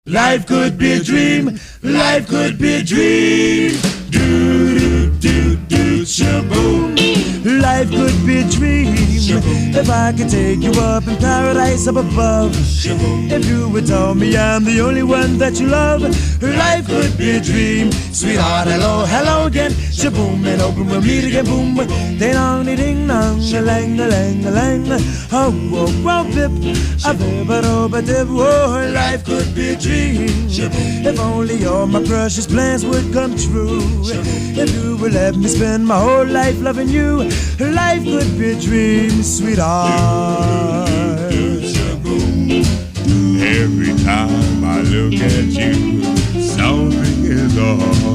Life could be a dream, life could be a dream. Do, do, do, do, shaboom. Life could be a dream if I could take you up in paradise up above. If you would tell me I'm the only one that you love, life could be a dream. Sweetheart, hello, hello again. Shaboom, and open we'll meet again. Boom, ding dong, ding dong, a lang, a lang, a lang. Oh, oh, oh, bip, a bip, a dip. Oh, life could be a dream. If only all my precious plans would come true. If you would let me spend my whole life loving you, life could be a dream, sweetheart. Every time I look at you, something is off.